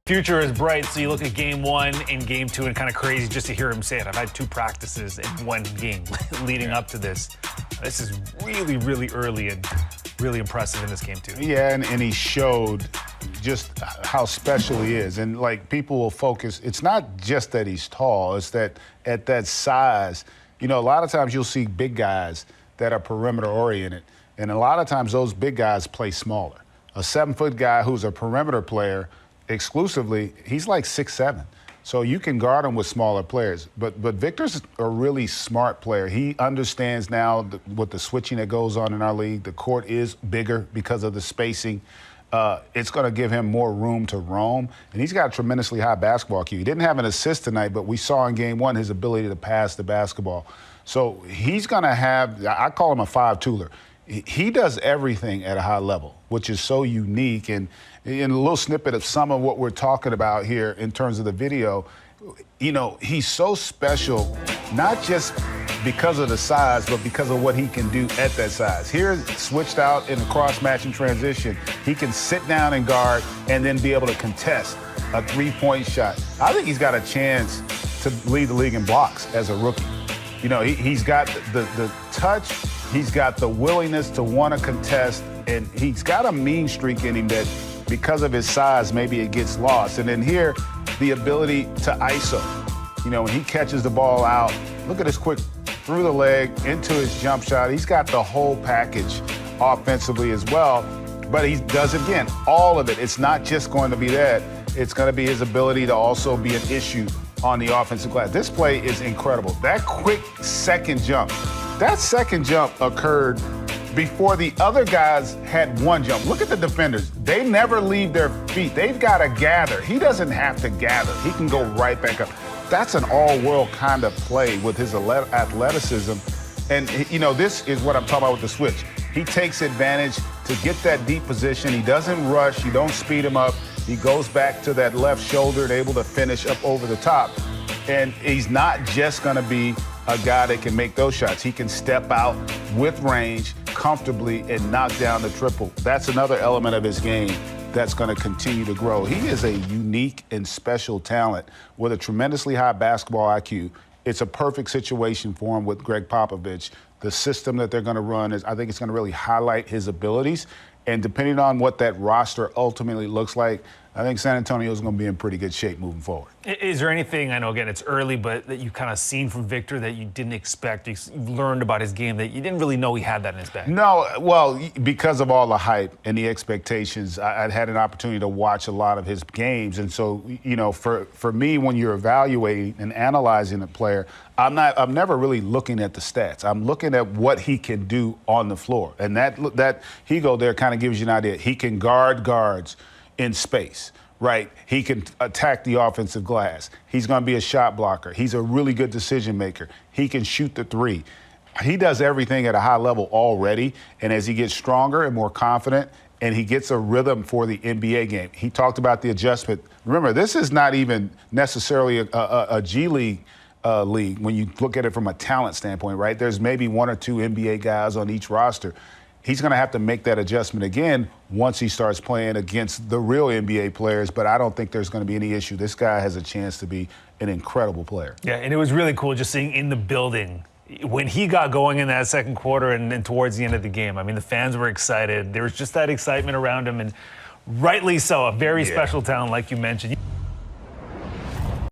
Future is bright, so you look at game one and game two, and kind of crazy just to hear him say it. I've had 2 practices in one game leading up to this. This is really, really early and really impressive in this game too. Yeah, and he showed just how special he is. And like, people will focus, it's not just that he's tall, it's that at that size, you know, a lot of times you'll see big guys that are perimeter oriented, and a lot of times those big guys play smaller. A 7-foot guy who's a perimeter player exclusively, he's like 6'7". So you can guard him with smaller players. But Victor's a really smart player. He understands now with the switching that goes on in our league. The court is bigger because of the spacing. It's going to give him more room to roam. And he's got a tremendously high basketball IQ. He didn't have an assist tonight, but we saw in game one his ability to pass the basketball. So he's going to have, I call him a 5-tooler. He does everything at a high level, which is so unique. And in a little snippet of some of what we're talking about here in terms of the video, you know, he's so special, not just because of the size, but because of what he can do at that size. Here, switched out in a cross-matching transition, he can sit down and guard and then be able to contest a 3-point shot. I think he's got a chance to lead the league in blocks as a rookie. You know, he's got the touch, he's got the willingness to want to contest, and he's got a mean streak in him that, because of his size, maybe it gets lost. And then here, the ability to ISO. You know, when he catches the ball out, look at this quick through the leg into his jump shot. He's got the whole package offensively as well. But he does, again, all of it. It's not just going to be that. It's going to be his ability to also be an issue on the offensive glass. This play is incredible. That quick second jump occurred before the other guys had one jump. Look at the defenders. They never leave their feet. They've got to gather. He doesn't have to gather. He can go right back up. That's an all-world kind of play with his athleticism. And, you know, this is what I'm talking about with the switch. He takes advantage to get that deep position. He doesn't rush. You don't speed him up. He goes back to that left shoulder and able to finish up over the top. And he's not just going to be a guy that can make those shots. He can step out with range comfortably and knock down the triple. That's another element of his game that's going to continue to grow. He is a unique and special talent with a tremendously high basketball IQ. It's a perfect situation for him with Greg Popovich. The system that they're going to run is, I think it's going to really highlight his abilities. And depending on what that roster ultimately looks like, I think San Antonio is going to be in pretty good shape moving forward. Is there anything, I know, again, it's early, but that you've kind of seen from Victor that you didn't expect? You've learned about his game that you didn't really know he had that in his bag? No, well, because of all the hype and the expectations, I'd had an opportunity to watch a lot of his games. And so, you know, for me, when you're evaluating and analyzing a player, I'm never really looking at the stats. I'm looking at what he can do on the floor. And that he go there kind of gives you an idea. He can guard guards in space, right? He can attack the offensive glass. He's going to be a shot blocker. He's a really good decision maker. He can shoot the 3. He does everything at a high level already, and as he gets stronger and more confident and he gets a rhythm for the NBA game, he talked about the adjustment. Remember, this is not even necessarily a G League league when you look at it from a talent standpoint, right? There's maybe 1 or 2 NBA guys on each roster. He's going to have to make that adjustment again once he starts playing against the real NBA players, but I don't think there's going to be any issue. This guy has a chance to be an incredible player. Yeah, and it was really cool just seeing in the building when he got going in that second quarter and towards the end of the game. I mean, the fans were excited. There was just that excitement around him, and rightly so, a very special talent like you mentioned.